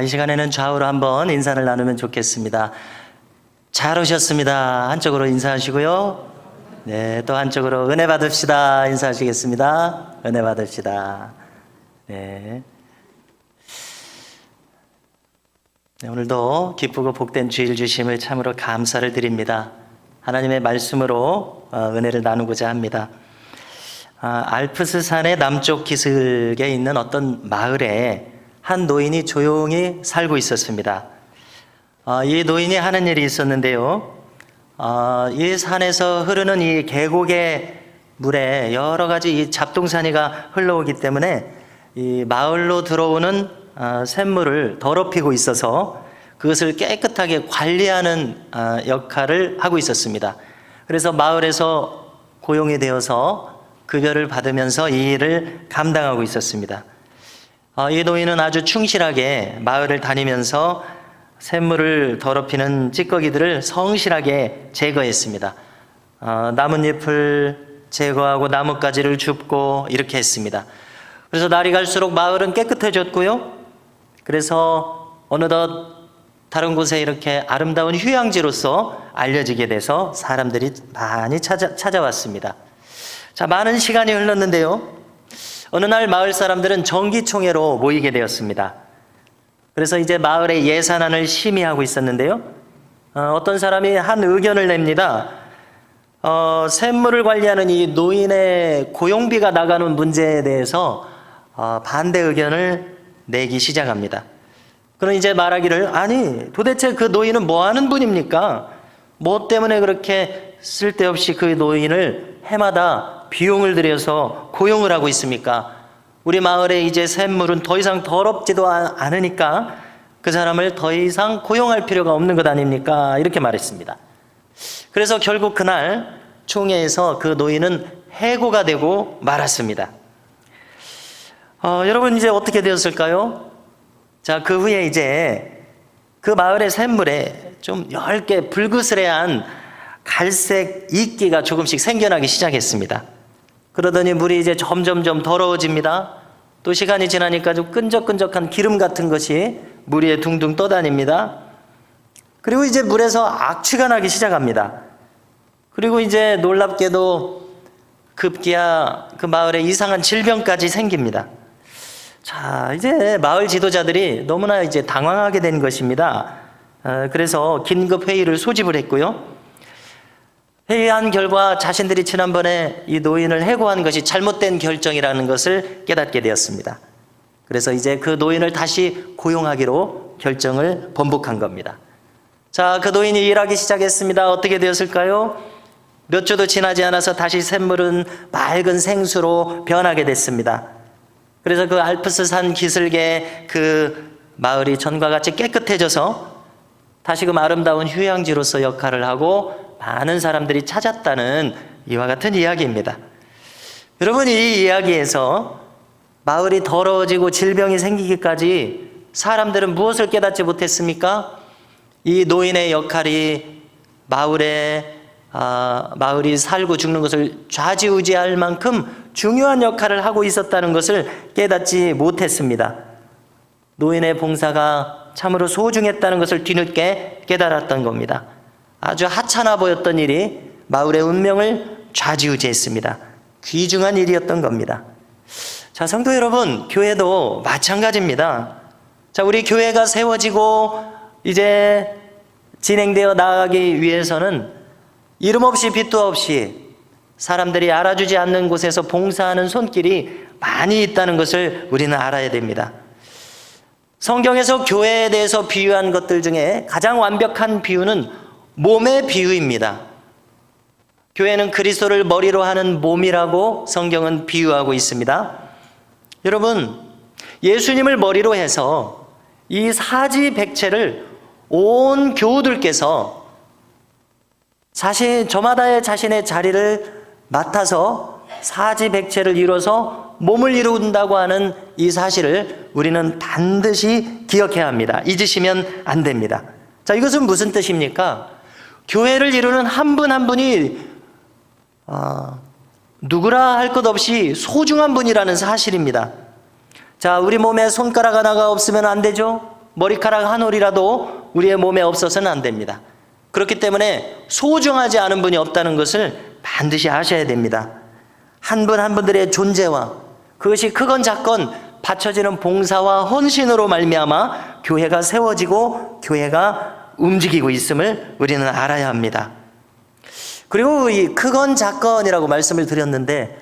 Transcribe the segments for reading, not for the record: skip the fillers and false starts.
이 시간에는 좌우로 한번 인사를 나누면 좋겠습니다. 잘 오셨습니다. 한쪽으로 인사하시고요. 네, 또 한쪽으로 은혜 받읍시다. 인사하시겠습니다. 은혜 받읍시다. 네. 네, 오늘도 기쁘고 복된 주일 주심을 참으로 감사를 드립니다. 하나님의 말씀으로 은혜를 나누고자 합니다. 알프스 산의 남쪽 기슭에 있는 어떤 마을에 한 노인이 조용히 살고 있었습니다. 이 노인이 하는 일이 있었는데요. 이 산에서 흐르는 이 계곡의 물에 여러 가지 이 잡동사니가 흘러오기 때문에 이 마을로 들어오는 샘물을 더럽히고 있어서 그것을 깨끗하게 관리하는 역할을 하고 있었습니다. 그래서 마을에서 고용이 되어서 급여를 받으면서 이 일을 감당하고 있었습니다. 이 노인은 아주 충실하게 마을을 다니면서 샘물을 더럽히는 찌꺼기들을 성실하게 제거했습니다. 나뭇잎을 제거하고 나뭇가지를 줍고 이렇게 했습니다. 그래서 날이 갈수록 마을은 깨끗해졌고요. 그래서 어느덧 다른 곳에 이렇게 아름다운 휴양지로서 알려지게 돼서 사람들이 많이 찾아왔습니다. 자, 많은 시간이 흘렀는데요. 어느 날 마을 사람들은 정기총회로 모이게 되었습니다. 그래서 이제 마을의 예산안을 심의하고 있었는데요. 어떤 사람이 한 의견을 냅니다. 샘물을 관리하는 이 노인의 고용비가 나가는 문제에 대해서 반대 의견을 내기 시작합니다. 그럼 이제 말하기를, 아니 도대체 그 노인은 뭐 하는 분입니까? 뭐 때문에 그렇게 쓸데없이 그 노인을 해마다 비용을 들여서 고용을 하고 있습니까? 우리 마을에 이제 샘물은 더 이상 더럽지도 않으니까 그 사람을 더 이상 고용할 필요가 없는 것 아닙니까? 이렇게 말했습니다. 그래서 결국 그날 총회에서 그 노인은 해고가 되고 말았습니다. 여러분 이제 어떻게 되었을까요? 자, 그 후에 이제 그 마을의 샘물에 좀 얇게 불그스레한 갈색 이끼가 조금씩 생겨나기 시작했습니다. 그러더니 물이 이제 점점점 더러워집니다. 또 시간이 지나니까 좀 끈적끈적한 기름 같은 것이 물 위에 둥둥 떠다닙니다. 그리고 이제 물에서 악취가 나기 시작합니다. 그리고 이제 놀랍게도 급기야 그 마을에 이상한 질병까지 생깁니다. 자, 이제 마을 지도자들이 너무나 이제 당황하게 된 것입니다. 그래서 긴급 회의를 소집을 했고요. 회의한 결과 자신들이 지난번에 이 노인을 해고한 것이 잘못된 결정이라는 것을 깨닫게 되었습니다. 그래서 이제 그 노인을 다시 고용하기로 결정을 번복한 겁니다. 자, 그 노인이 일하기 시작했습니다. 어떻게 되었을까요? 몇 주도 지나지 않아서 다시 샘물은 맑은 생수로 변하게 됐습니다. 그래서 그 알프스 산 기슭의 그 마을이 전과 같이 깨끗해져서 다시금 아름다운 휴양지로서 역할을 하고 많은 사람들이 찾았다는 이와 같은 이야기입니다. 여러분, 이 이야기에서 마을이 더러워지고 질병이 생기기까지 사람들은 무엇을 깨닫지 못했습니까? 이 노인의 역할이 마을이 살고 죽는 것을 좌지우지할 만큼 중요한 역할을 하고 있었다는 것을 깨닫지 못했습니다. 노인의 봉사가 참으로 소중했다는 것을 뒤늦게 깨달았던 겁니다. 아주 하찮아 보였던 일이 마을의 운명을 좌지우지했습니다. 귀중한 일이었던 겁니다. 자, 성도 여러분, 교회도 마찬가지입니다. 자, 우리 교회가 세워지고 이제 진행되어 나가기 위해서는 이름 없이 빚도 없이 사람들이 알아주지 않는 곳에서 봉사하는 손길이 많이 있다는 것을 우리는 알아야 됩니다. 성경에서 교회에 대해서 비유한 것들 중에 가장 완벽한 비유는 몸의 비유입니다. 교회는 그리스도를 머리로 하는 몸이라고 성경은 비유하고 있습니다. 여러분, 예수님을 머리로 해서 이 사지백체를 온 교우들께서 저마다의 자신의 자리를 맡아서 사지백체를 이뤄서 몸을 이룬다고 하는 이 사실을 우리는 반드시 기억해야 합니다. 잊으시면 안 됩니다. 자, 이것은 무슨 뜻입니까? 교회를 이루는 한 분 한 분이 누구라 할 것 없이 소중한 분이라는 사실입니다. 자, 우리 몸에 손가락 하나가 없으면 안 되죠? 머리카락 한 올이라도 우리의 몸에 없어서는 안 됩니다. 그렇기 때문에 소중하지 않은 분이 없다는 것을 반드시 아셔야 됩니다. 한 분 한 분들의 존재와 그것이 크건 작건 바쳐지는 봉사와 헌신으로 말미암아 교회가 세워지고 교회가 움직이고 있음을 우리는 알아야 합니다. 그리고 이 크건 작건이라고 말씀을 드렸는데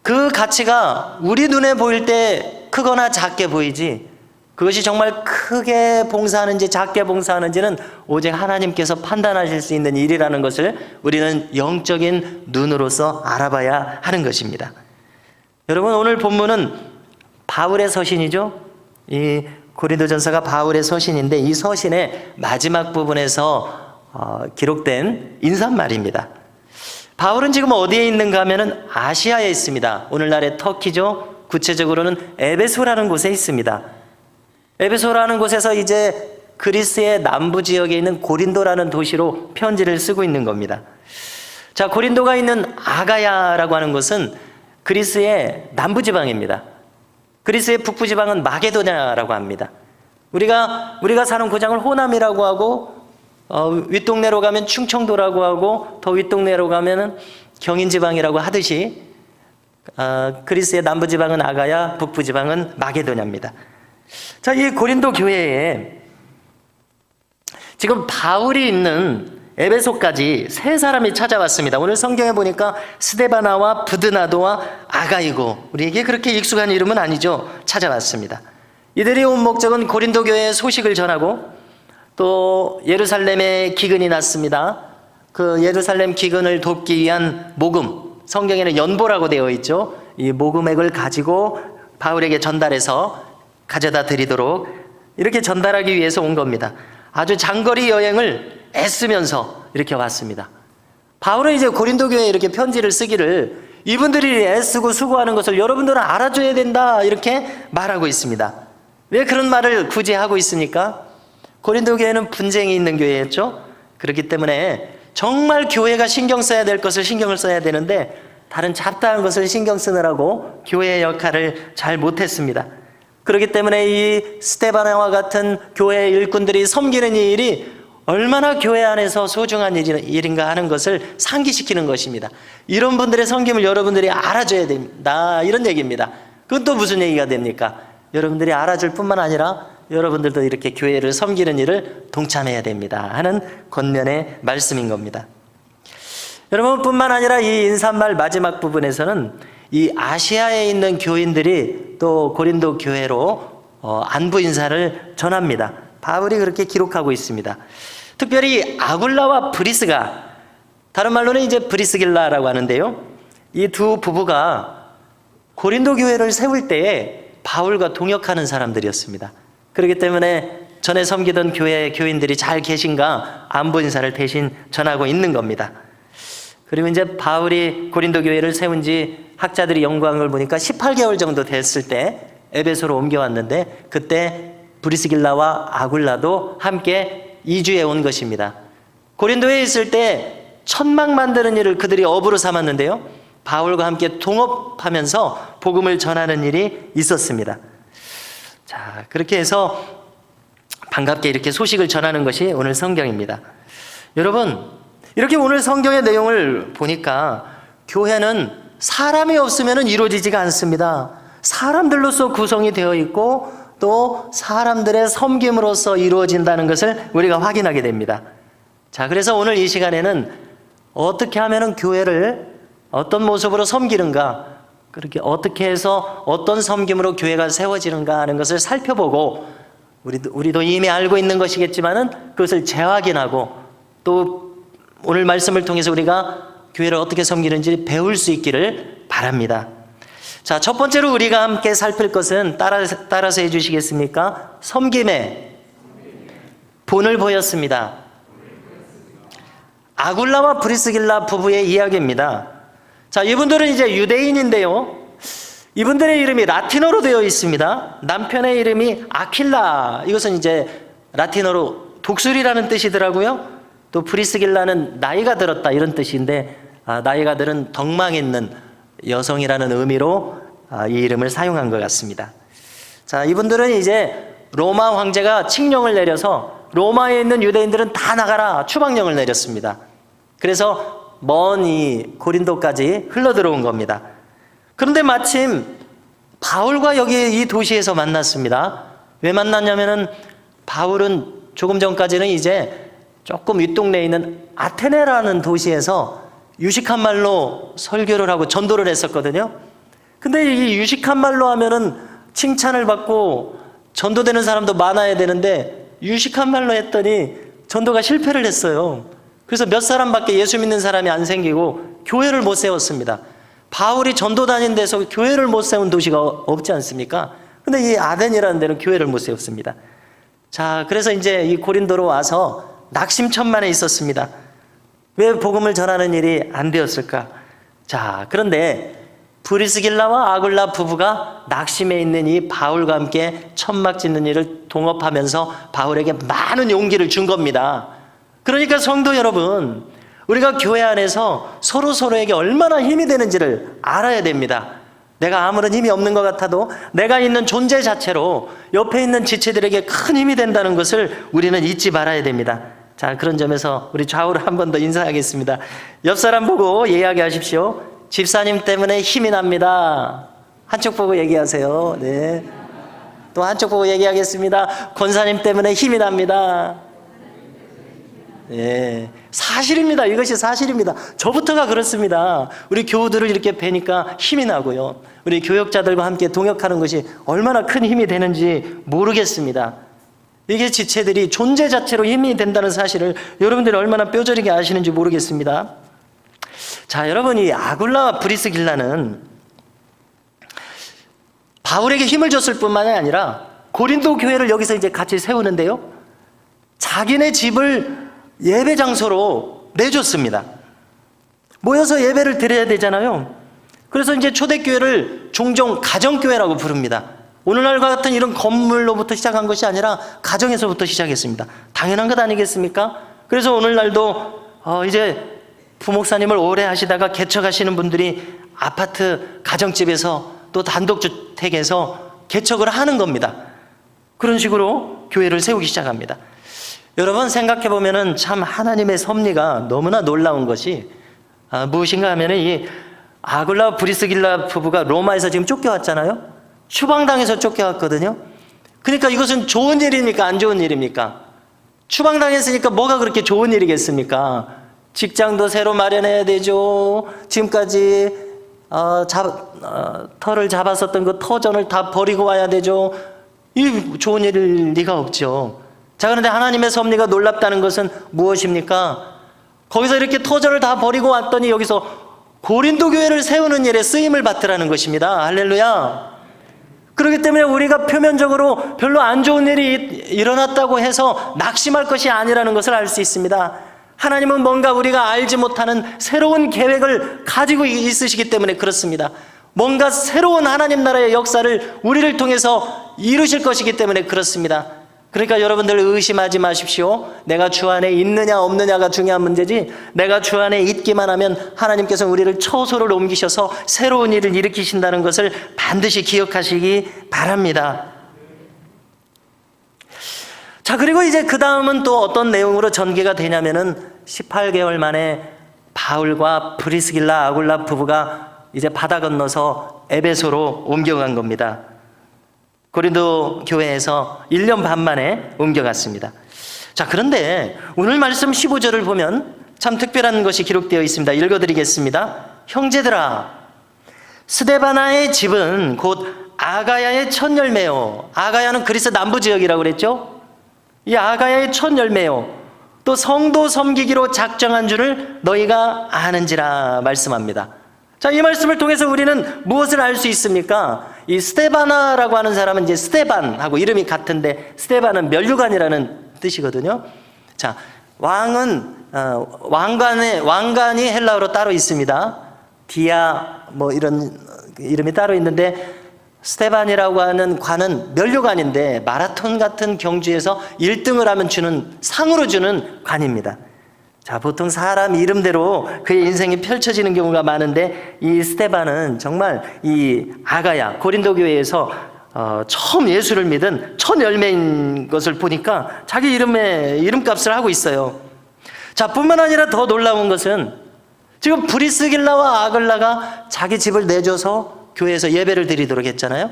그 가치가 우리 눈에 보일 때 크거나 작게 보이지 그것이 정말 크게 봉사하는지 작게 봉사하는지는 오직 하나님께서 판단하실 수 있는 일이라는 것을 우리는 영적인 눈으로서 알아봐야 하는 것입니다. 여러분, 오늘 본문은 바울의 서신이죠. 이 고린도전서가 바울의 서신인데 이 서신의 마지막 부분에서 기록된 인사말입니다. 바울은 지금 어디에 있는가 하면은 아시아에 있습니다. 오늘날의 터키죠. 구체적으로는 에베소라는 곳에 있습니다. 에베소라는 곳에서 이제 그리스의 남부 지역에 있는 고린도라는 도시로 편지를 쓰고 있는 겁니다. 자, 고린도가 있는 아가야라고 하는 곳은 그리스의 남부 지방입니다. 그리스의 북부 지방은 마게도냐라고 합니다. 우리가 사는 고장을 호남이라고 하고 윗동네로 가면 충청도라고 하고 더 윗동네로 가면은 경인지방이라고 하듯이 그리스의 남부 지방은 아가야, 북부 지방은 마게도냐입니다. 자, 이 고린도 교회에 지금 바울이 있는 에베소까지 세 사람이 찾아왔습니다. 오늘 성경에 보니까 스데바나와 부드나도와 아가이고, 우리에게 그렇게 익숙한 이름은 아니죠. 찾아왔습니다. 이들이 온 목적은 고린도 교회의 소식을 전하고 또 예루살렘에 기근이 났습니다. 그 예루살렘 기근을 돕기 위한 모금, 성경에는 연보라고 되어 있죠. 이 모금액을 가지고 바울에게 전달해서 가져다 드리도록 이렇게 전달하기 위해서 온 겁니다. 아주 장거리 여행을 애쓰면서 이렇게 왔습니다. 바울은 이제 고린도 교회에 이렇게 편지를 쓰기를 이분들이 애쓰고 수고하는 것을 여러분들은 알아줘야 된다 이렇게 말하고 있습니다. 왜 그런 말을 굳이 하고 있습니까? 고린도 교회는 분쟁이 있는 교회였죠. 그렇기 때문에 정말 교회가 신경 써야 될 것을 신경을 써야 되는데 다른 잡다한 것을 신경 쓰느라고 교회의 역할을 잘 못했습니다. 그렇기 때문에 이 스데바나와 같은 교회의 일꾼들이 섬기는 이 일이 얼마나 교회 안에서 소중한 일인가 하는 것을 상기시키는 것입니다. 이런 분들의 섬김을 여러분들이 알아줘야 된다 이런 얘기입니다. 그건 또 무슨 얘기가 됩니까? 여러분들이 알아줄 뿐만 아니라 여러분들도 이렇게 교회를 섬기는 일을 동참해야 됩니다 하는 권면의 말씀인 겁니다. 여러분 뿐만 아니라 이 인사말 마지막 부분에서는 이 아시아에 있는 교인들이 또 고린도 교회로 안부 인사를 전합니다. 바울이 그렇게 기록하고 있습니다. 특별히 아굴라와 브리스가, 다른 말로는 이제 브리스길라라고 하는데요. 이 두 부부가 고린도 교회를 세울 때에 바울과 동역하는 사람들이었습니다. 그렇기 때문에 전에 섬기던 교회 교인들이 잘 계신가 안부 인사를 대신 전하고 있는 겁니다. 그리고 이제 바울이 고린도 교회를 세운 지 학자들이 연구한 걸 보니까 18개월 정도 됐을 때 에베소로 옮겨왔는데 그때 브리스길라와 아굴라도 함께 이주해 온 것입니다. 고린도에 있을 때 천막 만드는 일을 그들이 업으로 삼았는데요. 바울과 함께 동업하면서 복음을 전하는 일이 있었습니다. 자, 그렇게 해서 반갑게 이렇게 소식을 전하는 것이 오늘 성경입니다. 여러분, 이렇게 오늘 성경의 내용을 보니까 교회는 사람이 없으면 이루어지지가 않습니다. 사람들로서 구성이 되어 있고 또 사람들의 섬김으로써 이루어진다는 것을 우리가 확인하게 됩니다. 자, 그래서 오늘 이 시간에는 어떻게 하면 교회를 어떤 모습으로 섬기는가, 그렇게 어떻게 해서 어떤 섬김으로 교회가 세워지는가 하는 것을 살펴보고 우리도 이미 알고 있는 것이겠지만은 그것을 재확인하고 또 오늘 말씀을 통해서 우리가 교회를 어떻게 섬기는지 배울 수 있기를 바랍니다. 자, 첫 번째로 우리가 함께 살필 것은 따라서 해주시겠습니까? 섬김의 본을 보였습니다. 아굴라와 브리스길라 부부의 이야기입니다. 자, 이분들은 이제 유대인인데요. 이분들의 이름이 라틴어로 되어 있습니다. 남편의 이름이 아킬라. 이것은 이제 라틴어로 독수리라는 뜻이더라고요. 또 브리스길라는 나이가 들었다 이런 뜻인데 나이가 들은 덕망 있는 여성이라는 의미로 이 이름을 사용한 것 같습니다. 자, 이분들은 이제 로마 황제가 칙령을 내려서 로마에 있는 유대인들은 다 나가라 추방령을 내렸습니다. 그래서 먼 이 고린도까지 흘러들어온 겁니다. 그런데 마침 바울과 여기 이 도시에서 만났습니다. 왜 만났냐면은 바울은 조금 전까지는 이제 조금 윗동네에 있는 아테네라는 도시에서 유식한 말로 설교를 하고 전도를 했었거든요. 근데 이 유식한 말로 하면은 칭찬을 받고 전도되는 사람도 많아야 되는데 유식한 말로 했더니 전도가 실패를 했어요. 그래서 몇 사람밖에 예수 믿는 사람이 안 생기고 교회를 못 세웠습니다. 바울이 전도 다닌 데서 교회를 못 세운 도시가 없지 않습니까? 근데 이 아덴이라는 데는 교회를 못 세웠습니다. 자, 그래서 이제 이 고린도로 와서 낙심천만에 있었습니다. 왜 복음을 전하는 일이 안 되었을까? 자, 그런데 브리스길라와 아굴라 부부가 낙심해 있는 이 바울과 함께 천막 짓는 일을 동업하면서 바울에게 많은 용기를 준 겁니다. 그러니까 성도 여러분, 우리가 교회 안에서 서로에게 얼마나 힘이 되는지를 알아야 됩니다. 내가 아무런 힘이 없는 것 같아도 내가 있는 존재 자체로 옆에 있는 지체들에게 큰 힘이 된다는 것을 우리는 잊지 말아야 됩니다. 자, 그런 점에서 우리 좌우를 한 번 더 인사하겠습니다. 옆 사람 보고 이야기하십시오. 집사님 때문에 힘이 납니다. 한쪽 보고 얘기하세요. 네. 또 한쪽 보고 얘기하겠습니다. 권사님 때문에 힘이 납니다. 예, 사실입니다. 이것이 사실입니다. 저부터가 그렇습니다. 우리 교우들을 이렇게 뵈니까 힘이 나고요. 우리 교역자들과 함께 동역하는 것이 얼마나 큰 힘이 되는지 모르겠습니다. 이게 지체들이 존재 자체로 힘이 된다는 사실을 여러분들이 얼마나 뼈저리게 아시는지 모르겠습니다. 자, 여러분, 이 아굴라와 브리스길라는 바울에게 힘을 줬을 뿐만이 아니라 고린도 교회를 여기서 이제 같이 세우는데요, 자기네 집을 예배 장소로 내줬습니다. 모여서 예배를 드려야 되잖아요. 그래서 이제 초대교회를 종종 가정교회라고 부릅니다. 오늘날과 같은 이런 건물로부터 시작한 것이 아니라 가정에서부터 시작했습니다. 당연한 것 아니겠습니까? 그래서 오늘날도 이제 부목사님을 오래 하시다가 개척하시는 분들이 아파트 가정집에서 또 단독주택에서 개척을 하는 겁니다. 그런 식으로 교회를 세우기 시작합니다. 여러분, 생각해 보면은 참 하나님의 섭리가 너무나 놀라운 것이 무엇인가 하면은 이 아굴라 브리스길라 부부가 로마에서 지금 쫓겨왔잖아요. 추방당해서 쫓겨왔거든요. 그러니까 이것은 좋은 일입니까? 안 좋은 일입니까? 추방당했으니까 뭐가 그렇게 좋은 일이겠습니까? 직장도 새로 마련해야 되죠. 지금까지 터를 잡았었던 그 터전을 다 버리고 와야 되죠. 이 좋은 일일 리가 없죠. 자, 그런데 하나님의 섭리가 놀랍다는 것은 무엇입니까? 거기서 이렇게 터전을 다 버리고 왔더니 여기서 고린도 교회를 세우는 일에 쓰임을 받으라는 것입니다. 할렐루야. 그렇기 때문에 우리가 표면적으로 별로 안 좋은 일이 일어났다고 해서 낙심할 것이 아니라는 것을 알 수 있습니다. 하나님은 뭔가 우리가 알지 못하는 새로운 계획을 가지고 있으시기 때문에 그렇습니다. 뭔가 새로운 하나님 나라의 역사를 우리를 통해서 이루실 것이기 때문에 그렇습니다. 그러니까 여러분들 의심하지 마십시오. 내가 주 안에 있느냐 없느냐가 중요한 문제지, 내가 주 안에 있기만 하면 하나님께서 우리를 처소를 옮기셔서 새로운 일을 일으키신다는 것을 반드시 기억하시기 바랍니다. 자, 그리고 이제 그 다음은 또 어떤 내용으로 전개가 되냐면은 18개월 만에 바울과 브리스길라 아굴라 부부가 이제 바다 건너서 에베소로 옮겨간 겁니다. 고린도 교회에서 1년 반 만에 옮겨갔습니다. 자, 그런데 오늘 말씀 15절을 보면 참 특별한 것이 기록되어 있습니다. 읽어드리겠습니다. 형제들아, 스데바나의 집은 곧 아가야의 첫 열매요. 아가야는 그리스 남부 지역이라고 그랬죠. 이 아가야의 첫 열매요. 또 성도 섬기기로 작정한 줄을 너희가 아는지라 말씀합니다. 자, 이 말씀을 통해서 우리는 무엇을 알 수 있습니까? 이 스데바나라고 하는 사람은 이제 스데반하고 이름이 같은데, 스데반은 면류관이라는 뜻이거든요. 자, 왕은 왕관이 헬라어로 따로 있습니다. 디아 뭐 이런 이름이 따로 있는데, 스데반이라고 하는 관은 면류관인데 마라톤 같은 경주에서 1등을 하면 주는 상으로 주는 관입니다. 자, 보통 사람 이름대로 그의 인생이 펼쳐지는 경우가 많은데, 이 스데반은 정말 이 아가야 고린도 교회에서 처음 예수를 믿은 첫 열매인 것을 보니까 자기 이름값을 하고 있어요. 자, 뿐만 아니라 더 놀라운 것은 지금 브리스길라와 아글라가 자기 집을 내줘서 교회에서 예배를 드리도록 했잖아요.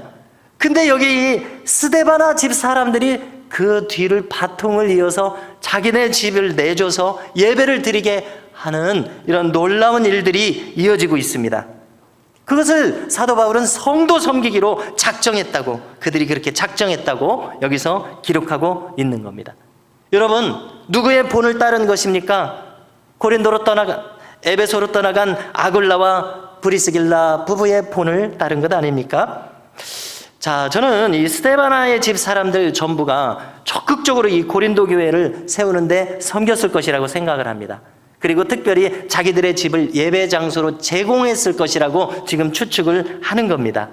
근데 여기 이 스데바나 집 사람들이 그 뒤를 바통을 이어서 자기네 집을 내줘서 예배를 드리게 하는 이런 놀라운 일들이 이어지고 있습니다. 그것을 사도 바울은 성도 섬기기로 작정했다고, 그들이 그렇게 작정했다고 여기서 기록하고 있는 겁니다. 여러분, 누구의 본을 따른 것입니까? 에베소로 떠나간 아굴라와 브리스길라 부부의 본을 따른 것 아닙니까? 자, 저는 이 스데바나의 집 사람들 전부가 적극적으로 이 고린도 교회를 세우는데 섬겼을 것이라고 생각을 합니다. 그리고 특별히 자기들의 집을 예배 장소로 제공했을 것이라고 지금 추측을 하는 겁니다.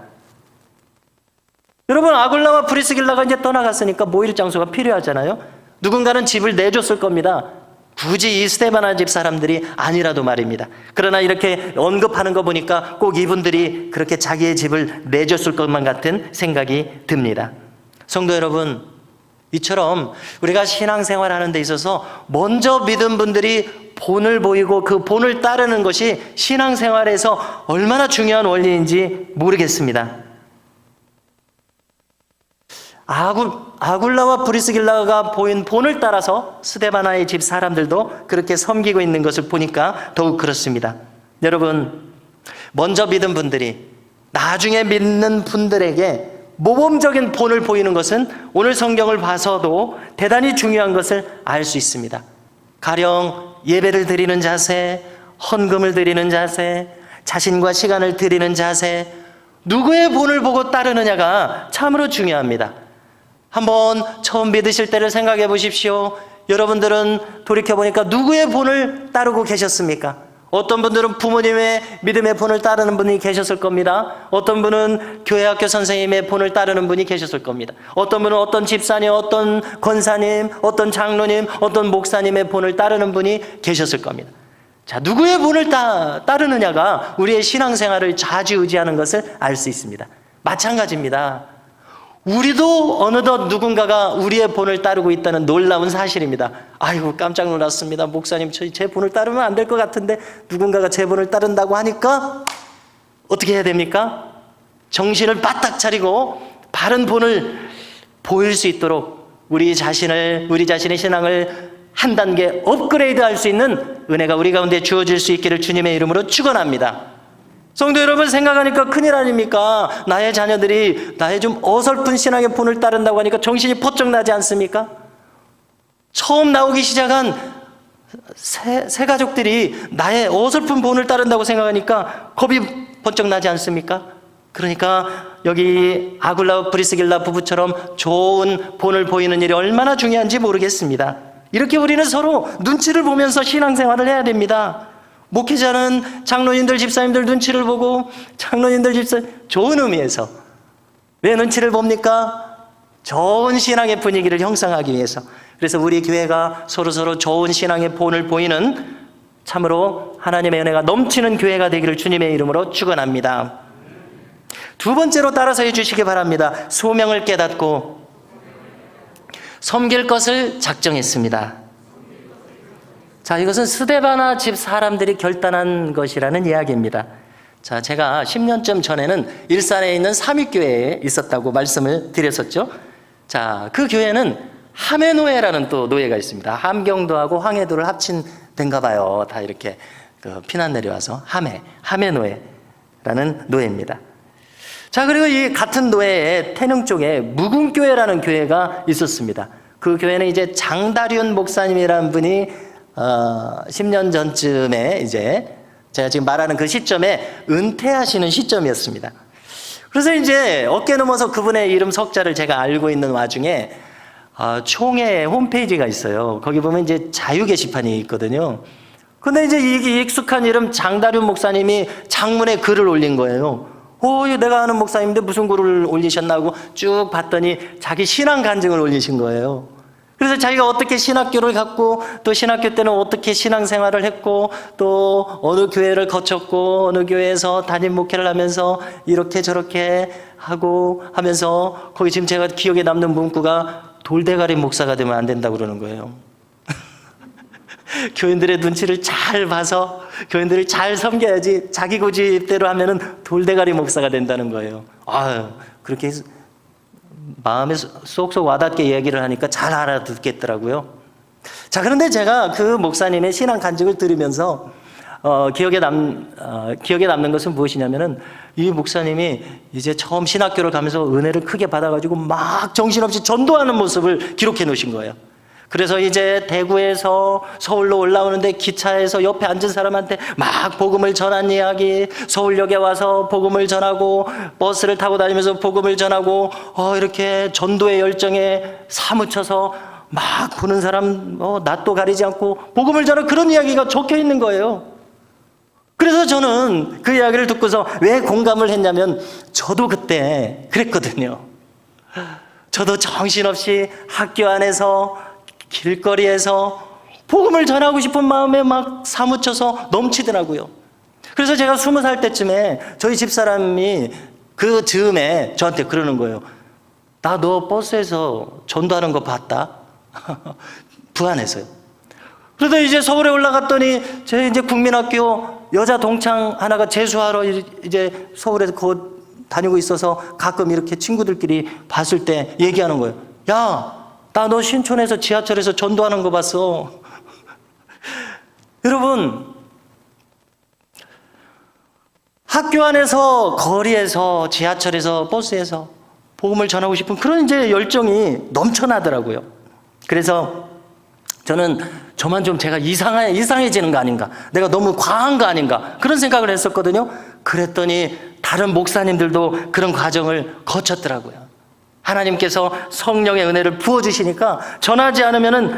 여러분, 아굴라와 브리스길라가 이제 떠나갔으니까 모일 장소가 필요하잖아요. 누군가는 집을 내줬을 겁니다. 굳이 이 스데바나 집 사람들이 아니라도 말입니다. 그러나 이렇게 언급하는 거 보니까 꼭 이분들이 그렇게 자기의 집을 내줬을 것만 같은 생각이 듭니다. 성도 여러분, 이처럼 우리가 신앙생활 하는 데 있어서 먼저 믿은 분들이 본을 보이고 그 본을 따르는 것이 신앙생활에서 얼마나 중요한 원리인지 모르겠습니다. 아굴라와 브리스길라가 보인 본을 따라서 스데바나의 집 사람들도 그렇게 섬기고 있는 것을 보니까 더욱 그렇습니다. 여러분, 먼저 믿은 분들이 나중에 믿는 분들에게 모범적인 본을 보이는 것은 오늘 성경을 봐서도 대단히 중요한 것을 알 수 있습니다. 가령 예배를 드리는 자세, 헌금을 드리는 자세, 자신과 시간을 드리는 자세, 누구의 본을 보고 따르느냐가 참으로 중요합니다. 한번 처음 믿으실 때를 생각해 보십시오. 여러분들은 돌이켜보니까 누구의 본을 따르고 계셨습니까? 어떤 분들은 부모님의 믿음의 본을 따르는 분이 계셨을 겁니다. 어떤 분은 교회 학교 선생님의 본을 따르는 분이 계셨을 겁니다. 어떤 분은 어떤 집사님, 어떤 권사님, 어떤 장로님, 어떤 목사님의 본을 따르는 분이 계셨을 겁니다. 자, 누구의 본을 따르느냐가 우리의 신앙생활을 좌지우지하는 것을 알 수 있습니다. 마찬가지입니다. 우리도 어느덧 누군가가 우리의 본을 따르고 있다는 놀라운 사실입니다. 아이고, 깜짝 놀랐습니다. 목사님, 제 본을 따르면 안 될 것 같은데 누군가가 제 본을 따른다고 하니까 어떻게 해야 됩니까? 정신을 바짝 차리고 바른 본을 보일 수 있도록 우리 자신의 신앙을 한 단계 업그레이드 할 수 있는 은혜가 우리 가운데 주어질 수 있기를 주님의 이름으로 축원합니다. 성도 여러분, 생각하니까 큰일 아닙니까? 나의 자녀들이 나의 좀 어설픈 신앙의 본을 따른다고 하니까 정신이 번쩍 나지 않습니까? 처음 나오기 시작한 새 가족들이 나의 어설픈 본을 따른다고 생각하니까 겁이 번쩍 나지 않습니까? 그러니까 여기 아굴라와 브리스길라 부부처럼 좋은 본을 보이는 일이 얼마나 중요한지 모르겠습니다. 이렇게 우리는 서로 눈치를 보면서 신앙생활을 해야 됩니다. 목회자는 장로님들, 집사님들 눈치를 보고, 장로님들, 집사님, 좋은 의미에서. 왜 눈치를 봅니까? 좋은 신앙의 분위기를 형성하기 위해서. 그래서 우리 교회가 서로서로 좋은 신앙의 본을 보이는 참으로 하나님의 은혜가 넘치는 교회가 되기를 주님의 이름으로 축원합니다. 두 번째로 따라서 해주시기 바랍니다. 소명을 깨닫고 섬길 것을 작정했습니다. 자, 이것은 스데바나 집 사람들이 결단한 것이라는 이야기입니다. 자, 제가 10년쯤 전에는 일산에 있는 삼위교회에 있었다고 말씀을 드렸었죠. 자, 그 교회는 함해노회라는 또 노예가 있습니다. 함경도하고 황해도를 합친 데인가 봐요. 다 이렇게 피난 내려와서 함해노회라는 노예입니다. 자, 그리고 이 같은 노예의 태릉 쪽에 무궁교회라는 교회가 있었습니다. 그 교회는 이제 장다륜 목사님이라는 분이 10년 전쯤에 이제 제가 지금 말하는 그 시점에 은퇴하시는 시점이었습니다. 그래서 이제 어깨 넘어서 그분의 이름 석자를 제가 알고 있는 와중에 총회 홈페이지가 있어요. 거기 보면 이제 자유 게시판이 있거든요. 근데 이제 이 익숙한 이름 장다륜 목사님이 장문에 글을 올린 거예요. 내가 아는 목사님인데 무슨 글을 올리셨나 하고 쭉 봤더니 자기 신앙 간증을 올리신 거예요. 그래서 자기가 어떻게 신학교를 갔고, 또 신학교 때는 어떻게 신앙생활을 했고, 또 어느 교회를 거쳤고, 어느 교회에서 담임 목회를 하면서 이렇게 저렇게 하고 하면서 거기 지금 제가 기억에 남는 문구가 돌대가리 목사가 되면 안 된다고 그러는 거예요. 교인들의 눈치를 잘 봐서 교인들을 잘 섬겨야지 자기 고집대로 하면은 돌대가리 목사가 된다는 거예요. 아유, 그렇게 마음에 쏙쏙 와닿게 얘기를 하니까 잘 알아듣겠더라고요. 자, 그런데 제가 그 목사님의 신앙 간증을 들으면서 기억에 남는 것은 무엇이냐면은 이 목사님이 이제 처음 신학교를 가면서 은혜를 크게 받아가지고 막 정신없이 전도하는 모습을 기록해 놓으신 거예요. 그래서 이제 대구에서 서울로 올라오는데 기차에서 옆에 앉은 사람한테 막 복음을 전한 이야기, 서울역에 와서 복음을 전하고 버스를 타고 다니면서 복음을 전하고 이렇게 전도의 열정에 사무쳐서 막 보는 사람 낯도 가리지 않고 복음을 전하는 그런 이야기가 적혀 있는 거예요. 그래서 저는 그 이야기를 듣고서 왜 공감을 했냐면 저도 그때 그랬거든요. 저도 정신없이 학교 안에서 길거리에서 복음을 전하고 싶은 마음에 막 사무쳐서 넘치더라고요. 그래서 제가 20살 때쯤에 저희 집사람이 그 즈음에 저한테 그러는 거예요. 나 너 버스에서 전도하는 거 봤다? 부안해서요. 그러다 이제 서울에 올라갔더니 제 이제 국민학교 여자 동창 하나가 재수하러 이제 서울에서 다니고 있어서 가끔 이렇게 친구들끼리 봤을 때 얘기하는 거예요. 야, 나 너 신촌에서 지하철에서 전도하는 거 봤어. 여러분, 학교 안에서, 거리에서, 지하철에서, 버스에서 복음을 전하고 싶은 그런 이제 열정이 넘쳐나더라고요. 그래서 저는 저만 좀 제가 이상해지는 거 아닌가, 내가 너무 과한 거 아닌가, 그런 생각을 했었거든요. 그랬더니 다른 목사님들도 그런 과정을 거쳤더라고요. 하나님께서 성령의 은혜를 부어주시니까 전하지 않으면은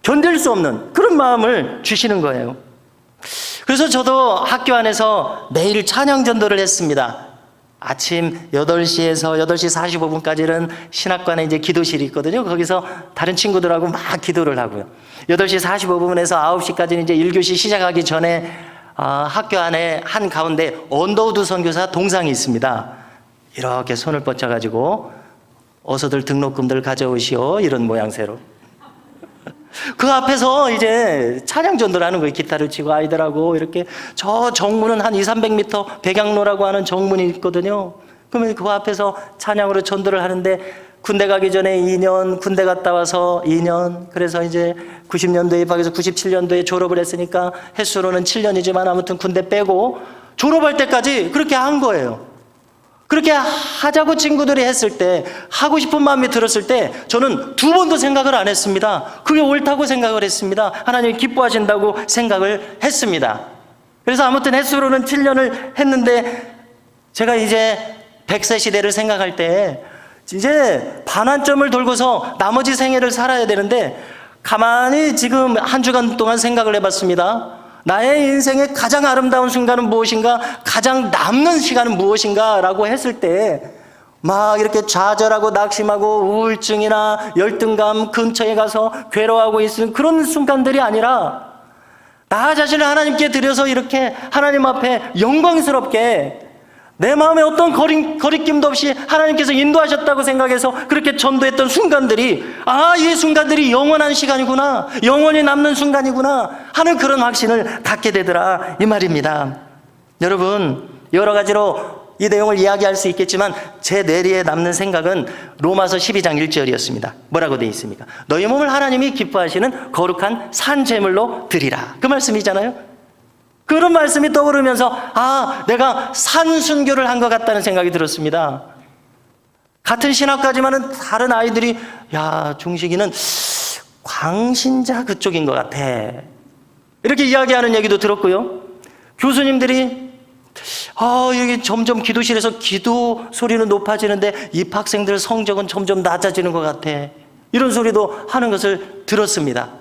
견딜 수 없는 그런 마음을 주시는 거예요. 그래서 저도 학교 안에서 매일 찬양 전도를 했습니다. 아침 8시에서 8시 45분까지는 신학관에 이제 기도실이 있거든요. 거기서 다른 친구들하고 막 기도를 하고요. 8시 45분에서 9시까지는 이제 1교시 시작하기 전에 학교 안에 한가운데 언더우드 선교사 동상이 있습니다. 이렇게 손을 뻗쳐가지고 어서들 등록금들 가져오시오, 이런 모양새로. 그 앞에서 이제 찬양 전도를 하는 거예요. 기타를 치고 아이들하고 이렇게. 저 정문은 한 200~300m 백양로라고 하는 정문이 있거든요. 그러면 그 앞에서 찬양으로 전도를 하는데 군대 가기 전에 2년, 군대 갔다 와서 2년, 그래서 이제 90년도에 입학해서 97년도에 졸업을 했으니까 횟수로는 7년이지만 아무튼 군대 빼고 졸업할 때까지 그렇게 한 거예요. 그렇게 하자고 친구들이 했을 때, 하고 싶은 마음이 들었을 때 저는 2번도 생각을 안 했습니다. 그게 옳다고 생각을 했습니다. 하나님이 기뻐하신다고 생각을 했습니다. 그래서 아무튼 횟수로는 7년을 했는데 제가 이제 100세 시대를 생각할 때 이제 반환점을 돌고서 나머지 생애를 살아야 되는데 가만히 지금 한 주간 동안 생각을 해봤습니다. 나의 인생의 가장 아름다운 순간은 무엇인가? 가장 남는 시간은 무엇인가? 라고 했을 때 막 이렇게 좌절하고 낙심하고 우울증이나 열등감 근처에 가서 괴로워하고 있는 그런 순간들이 아니라 나 자신을 하나님께 드려서 이렇게 하나님 앞에 영광스럽게 내 마음에 어떤 거리낌도 없이 하나님께서 인도하셨다고 생각해서 그렇게 전도했던 순간들이, 이 순간들이 영원한 시간이구나, 영원히 남는 순간이구나 하는 그런 확신을 갖게 되더라, 이 말입니다. 여러분, 여러 가지로 이 내용을 이야기할 수 있겠지만 제 뇌리에 남는 생각은 로마서 12장 1절이었습니다. 뭐라고 되어 있습니까? 너희 몸을 하나님이 기뻐하시는 거룩한 산제물로 드리라, 그 말씀이잖아요. 그런 말씀이 떠오르면서 내가 산순교를 한 것 같다는 생각이 들었습니다. 같은 신학까지만은 다른 아이들이 중식이는 광신자 그쪽인 것 같아, 이렇게 이야기하는 얘기도 들었고요. 교수님들이 여기 점점 기도실에서 기도 소리는 높아지는데 입학생들 성적은 점점 낮아지는 것 같아, 이런 소리도 하는 것을 들었습니다.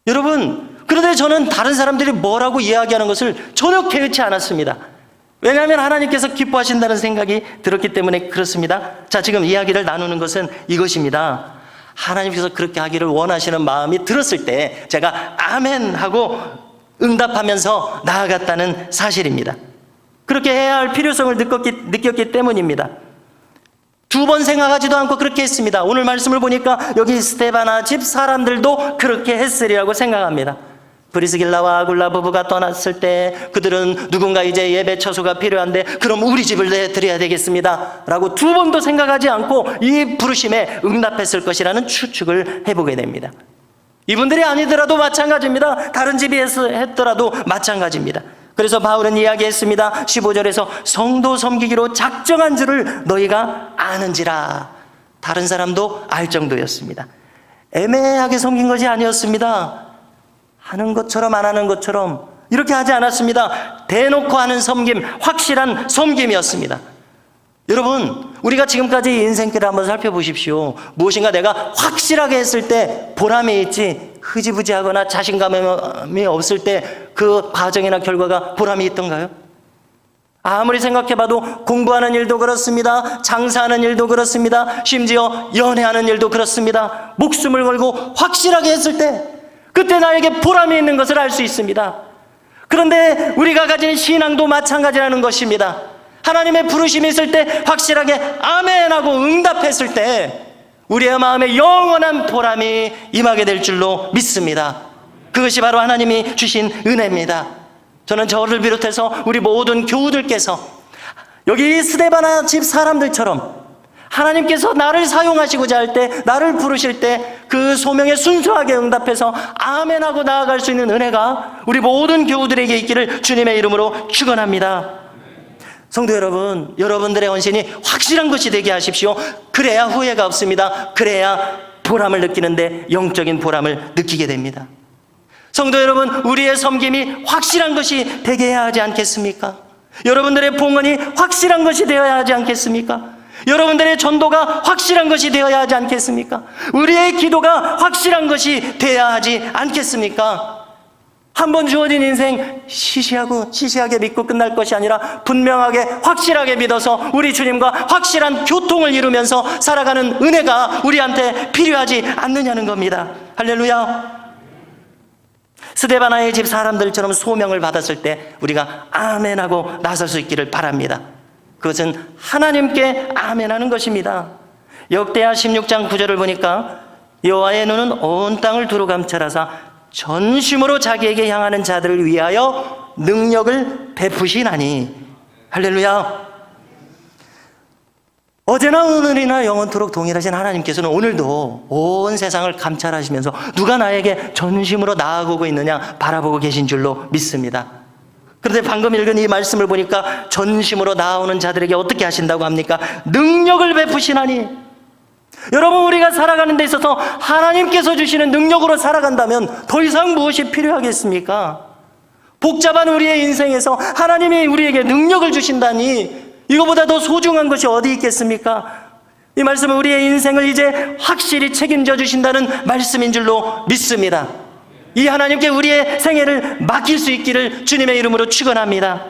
여러분, 그런데 저는 다른 사람들이 뭐라고 이야기하는 것을 전혀 개의치 않았습니다. 왜냐하면 하나님께서 기뻐하신다는 생각이 들었기 때문에 그렇습니다. 자, 지금 이야기를 나누는 것은 이것입니다. 하나님께서 그렇게 하기를 원하시는 마음이 들었을 때 제가 아멘 하고 응답하면서 나아갔다는 사실입니다. 그렇게 해야 할 필요성을 느꼈기 때문입니다. 두 번 생각하지도 않고 그렇게 했습니다. 오늘 말씀을 보니까 여기 스데바나 집 사람들도 그렇게 했으리라고 생각합니다. 브리스길라와 아굴라 부부가 떠났을 때 그들은 누군가 이제 예배 처소가 필요한데 그럼 우리 집을 내드려야 되겠습니다 라고 두 번도 생각하지 않고 이 부르심에 응답했을 것이라는 추측을 해보게 됩니다. 이분들이 아니더라도 마찬가지입니다. 다른 집이 했더라도 마찬가지입니다. 그래서 바울은 이야기했습니다. 15절에서 성도 섬기기로 작정한 줄을 너희가 아는지라. 다른 사람도 알 정도였습니다. 애매하게 섬긴 것이 아니었습니다. 하는 것처럼 안 하는 것처럼 이렇게 하지 않았습니다. 대놓고 하는 섬김, 확실한 섬김이었습니다. 여러분, 우리가 지금까지 인생길을 한번 살펴보십시오. 무엇인가 내가 확실하게 했을 때 보람이 있지, 흐지부지하거나 자신감이 없을 때 그 과정이나 결과가 보람이 있던가요? 아무리 생각해봐도 공부하는 일도 그렇습니다. 장사하는 일도 그렇습니다. 심지어 연애하는 일도 그렇습니다. 목숨을 걸고 확실하게 했을 때 그때 나에게 보람이 있는 것을 알 수 있습니다. 그런데 우리가 가진 신앙도 마찬가지라는 것입니다. 하나님의 부르심이 있을 때 확실하게 아멘하고 응답했을 때 우리의 마음에 영원한 보람이 임하게 될 줄로 믿습니다. 그것이 바로 하나님이 주신 은혜입니다. 저는 저를 비롯해서 우리 모든 교우들께서 여기 스데바나 집 사람들처럼 하나님께서 나를 사용하시고자 할 때, 나를 부르실 때 그 소명에 순수하게 응답해서 아멘하고 나아갈 수 있는 은혜가 우리 모든 교우들에게 있기를 주님의 이름으로 축원합니다. 성도 여러분, 여러분들의 헌신이 확실한 것이 되게 하십시오. 그래야 후회가 없습니다. 그래야 보람을 느끼는데 영적인 보람을 느끼게 됩니다. 성도 여러분, 우리의 섬김이 확실한 것이 되게 해야 하지 않겠습니까? 여러분들의 봉헌이 확실한 것이 되어야 하지 않겠습니까? 여러분들의 전도가 확실한 것이 되어야 하지 않겠습니까? 우리의 기도가 확실한 것이 되어야 하지 않겠습니까? 한 번 주어진 인생 시시하게 믿고 끝날 것이 아니라 분명하게 확실하게 믿어서 우리 주님과 확실한 교통을 이루면서 살아가는 은혜가 우리한테 필요하지 않느냐는 겁니다. 할렐루야. 스데바나의 집 사람들처럼 소명을 받았을 때 우리가 아멘하고 나설 수 있기를 바랍니다. 그것은 하나님께 아멘하는 것입니다. 역대하 16장 9절을 보니까 여호와의 눈은 온 땅을 두루 감찰하사 전심으로 자기에게 향하는 자들을 위하여 능력을 베푸시나니. 할렐루야. 어제나 오늘이나 영원토록 동일하신 하나님께서는 오늘도 온 세상을 감찰하시면서 누가 나에게 전심으로 나아가고 있느냐 바라보고 계신 줄로 믿습니다. 그런데 방금 읽은 이 말씀을 보니까 전심으로 나아오는 자들에게 어떻게 하신다고 합니까? 능력을 베푸시나니. 여러분, 우리가 살아가는 데 있어서 하나님께서 주시는 능력으로 살아간다면 더 이상 무엇이 필요하겠습니까? 복잡한 우리의 인생에서 하나님이 우리에게 능력을 주신다니 이거보다 더 소중한 것이 어디 있겠습니까? 이 말씀은 우리의 인생을 이제 확실히 책임져 주신다는 말씀인 줄로 믿습니다. 이 하나님께 우리의 생애를 맡길 수 있기를 주님의 이름으로 축원합니다.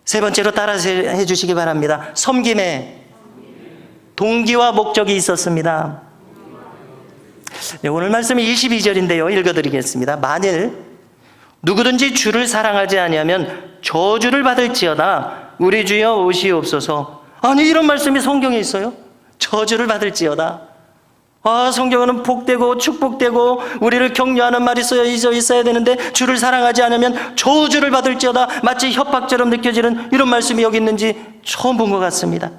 세 번째로 따라서 해주시기 바랍니다. 섬김에 동기와 목적이 있었습니다. 네, 오늘 말씀이 22절인데요. 읽어드리겠습니다. 만일 누구든지 주를 사랑하지 아니하면 저주를 받을지어다. 우리 주여 오시옵소서. 아니, 이런 말씀이 성경에 있어요? 저주를 받을지어다. 성경은 복되고 축복되고 우리를 격려하는 말이 쓰여져 있어야 되는데 주를 사랑하지 않으면 저주를 받을지어다. 마치 협박처럼 느껴지는 이런 말씀이 여기 있는지 처음 본 것 같습니다.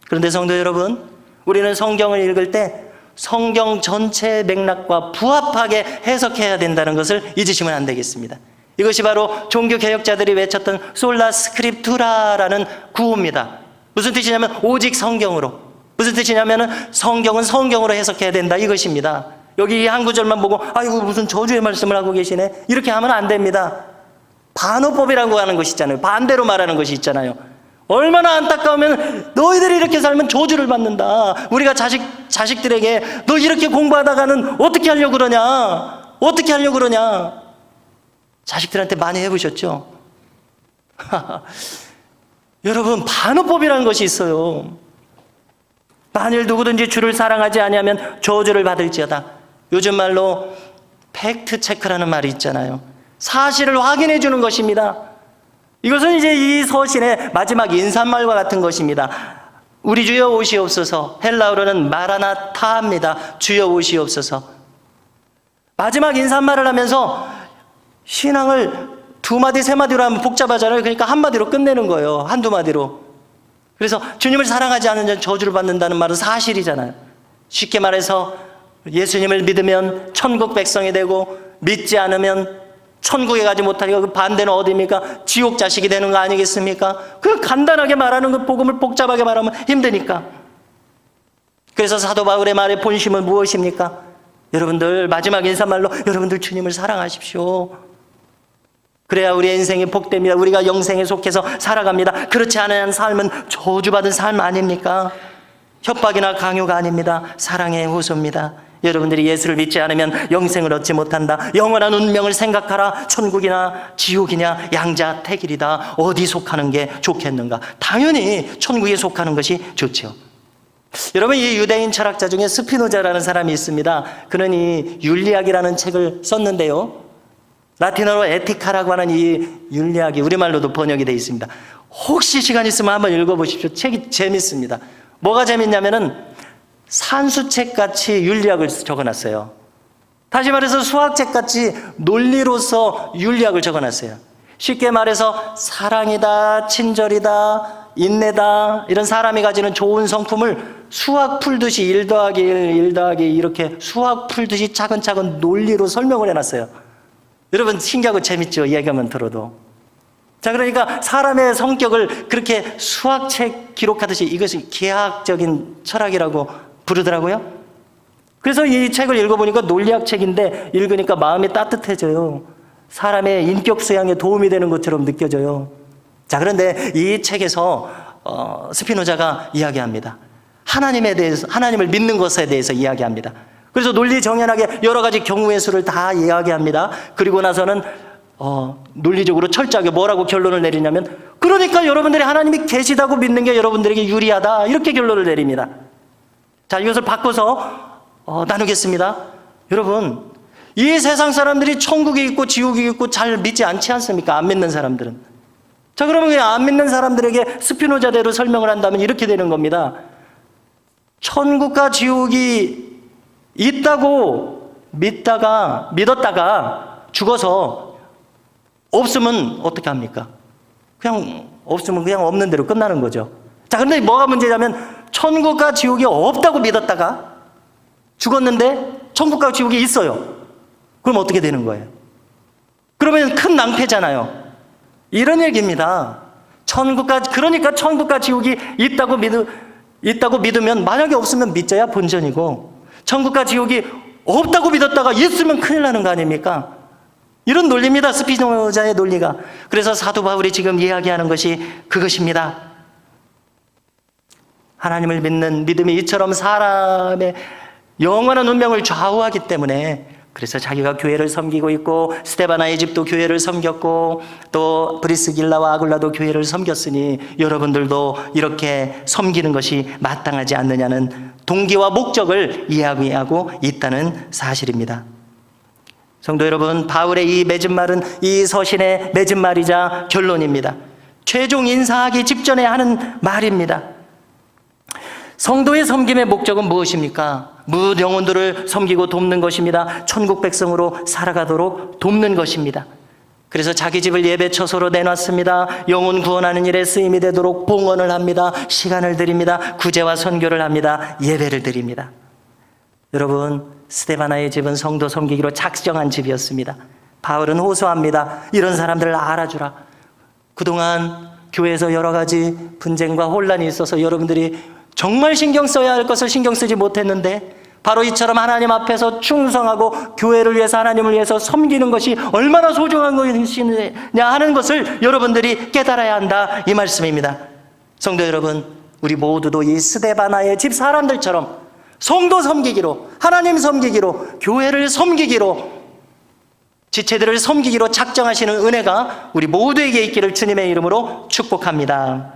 그런데 성도 여러분, 우리는 성경을 읽을 때 성경 전체의 맥락과 부합하게 해석해야 된다는 것을 잊으시면 안 되겠습니다. 이것이 바로 종교개혁자들이 외쳤던 솔라 스크립투라라는 구호입니다. 무슨 뜻이냐면 오직 성경으로. 무슨 뜻이냐면 성경은 성경으로 해석해야 된다, 이것입니다. 여기 한 구절만 보고 아이고 무슨 저주의 말씀을 하고 계시네, 이렇게 하면 안 됩니다. 반어법이라고 하는 것이 있잖아요. 반대로 말하는 것이 있잖아요. 얼마나 안타까우면 너희들이 이렇게 살면 저주를 받는다. 우리가 자식들에게 너 이렇게 공부하다가는 어떻게 하려고 그러냐, 어떻게 하려고 그러냐, 자식들한테 많이 해보셨죠? 여러분, 반어법이라는 것이 있어요. 만일 누구든지 주를 사랑하지 아니하면 저주를 받을지어다. 요즘 말로 팩트 체크라는 말이 있잖아요. 사실을 확인해 주는 것입니다. 이것은 이제 이 서신의 마지막 인사말과 같은 것입니다. 우리 주여 오시옵소서. 헬라어로는 마라나타입니다. 주여 오시옵소서. 마지막 인사말을 하면서 신앙을 두 마디 세 마디로 하면 복잡하잖아요. 그러니까 한 마디로 끝내는 거예요. 한두 마디로. 그래서 주님을 사랑하지 않는 자는 저주를 받는다는 말은 사실이잖아요. 쉽게 말해서 예수님을 믿으면 천국 백성이 되고 믿지 않으면 천국에 가지 못하니까 그 반대는 어디입니까? 지옥 자식이 되는 거 아니겠습니까? 그 간단하게 말하는 그 복음을 복잡하게 말하면 힘드니까. 그래서 사도 바울의 말의 본심은 무엇입니까? 여러분들 마지막 인사말로 여러분들 주님을 사랑하십시오. 그래야 우리의 인생이 복됩니다. 우리가 영생에 속해서 살아갑니다. 그렇지 않은 삶은 저주받은 삶 아닙니까? 협박이나 강요가 아닙니다. 사랑의 호소입니다. 여러분들이 예수를 믿지 않으면 영생을 얻지 못한다. 영원한 운명을 생각하라. 천국이나 지옥이냐 양자택일이다. 어디 속하는 게 좋겠는가? 당연히 천국에 속하는 것이 좋죠. 여러분, 이 유대인 철학자 중에 스피노자라는 사람이 있습니다. 그는 이 윤리학이라는 책을 썼는데요, 라틴어로 에티카라고 하는 이 윤리학이 우리말로도 번역이 되어 있습니다. 혹시 시간 있으면 한번 읽어보십시오. 책이 재밌습니다. 뭐가 재밌냐면은 산수책같이 윤리학을 적어놨어요. 다시 말해서 수학책같이 논리로서 윤리학을 적어놨어요. 쉽게 말해서 사랑이다, 친절이다, 인내다, 이런 사람이 가지는 좋은 성품을 수학 풀듯이 1 더하기 1 더하기 2 이렇게 수학 풀듯이 차근차근 논리로 설명을 해놨어요. 여러분 신기하고 재밌죠? 이야기만 들어도. 자, 그러니까 사람의 성격을 그렇게 수학책 기록하듯이 이것이 기하학적인 철학이라고 부르더라고요. 그래서 이 책을 읽어보니까 논리학 책인데 읽으니까 마음이 따뜻해져요. 사람의 인격 수양에 도움이 되는 것처럼 느껴져요. 자, 그런데 이 책에서 스피노자가 이야기합니다. 하나님에 대해서, 하나님을 믿는 것에 대해서 이야기합니다. 그래서 논리 정연하게 여러 가지 경우의 수를 다 이야기합니다. 그리고 나서는 논리적으로 철저하게 뭐라고 결론을 내리냐면, 그러니까 여러분들이 하나님이 계시다고 믿는 게 여러분들에게 유리하다, 이렇게 결론을 내립니다. 자, 이것을 바꿔서 나누겠습니다. 여러분, 이 세상 사람들이 천국이 있고 지옥이 있고 잘 믿지 않지 않습니까? 안 믿는 사람들은. 자, 그러면 안 믿는 사람들에게 스피노자대로 설명을 한다면 이렇게 되는 겁니다. 천국과 지옥이 있다고 믿었다가 죽어서 없으면 어떻게 합니까? 그냥 없으면 그냥 없는 대로 끝나는 거죠. 자, 그런데 뭐가 문제냐면 천국과 지옥이 없다고 믿었다가 죽었는데 천국과 지옥이 있어요. 그럼 어떻게 되는 거예요? 그러면 큰 낭패잖아요. 이런 얘기입니다. 그러니까 천국과 지옥이 있다고 믿으면, 만약에 없으면 믿자야 본전이고, 천국과 지옥이 없다고 믿었다가 있으면 큰일 나는 거 아닙니까? 이런 논리입니다. 스피노자의 논리가. 그래서 사도 바울이 지금 이야기하는 것이 그것입니다. 하나님을 믿는 믿음이 이처럼 사람의 영원한 운명을 좌우하기 때문에, 그래서 자기가 교회를 섬기고 있고, 스데바나의 집도 교회를 섬겼고, 또 브리스길라와 아굴라도 교회를 섬겼으니 여러분들도 이렇게 섬기는 것이 마땅하지 않느냐는 동기와 목적을 이야기하고 있다는 사실입니다. 성도 여러분, 바울의 이 맺은 말은 이 서신의 맺은 말이자 결론입니다. 최종 인사하기 직전에 하는 말입니다. 성도의 섬김의 목적은 무엇입니까? 무릇 영혼들을 섬기고 돕는 것입니다. 천국 백성으로 살아가도록 돕는 것입니다. 그래서 자기 집을 예배 처소로 내놨습니다. 영혼 구원하는 일에 쓰임이 되도록 봉헌을 합니다. 시간을 드립니다. 구제와 선교를 합니다. 예배를 드립니다. 여러분, 스데바나의 집은 성도 섬기기로 작정한 집이었습니다. 바울은 호소합니다. 이런 사람들을 알아주라. 그동안 교회에서 여러 가지 분쟁과 혼란이 있어서 여러분들이 정말 신경 써야 할 것을 신경 쓰지 못했는데, 바로 이처럼 하나님 앞에서 충성하고 교회를 위해서, 하나님을 위해서 섬기는 것이 얼마나 소중한 것이냐 하는 것을 여러분들이 깨달아야 한다, 이 말씀입니다. 성도 여러분, 우리 모두도 이 스데바나의 집 사람들처럼 성도 섬기기로, 하나님 섬기기로, 교회를 섬기기로, 지체들을 섬기기로 작정하시는 은혜가 우리 모두에게 있기를 주님의 이름으로 축복합니다.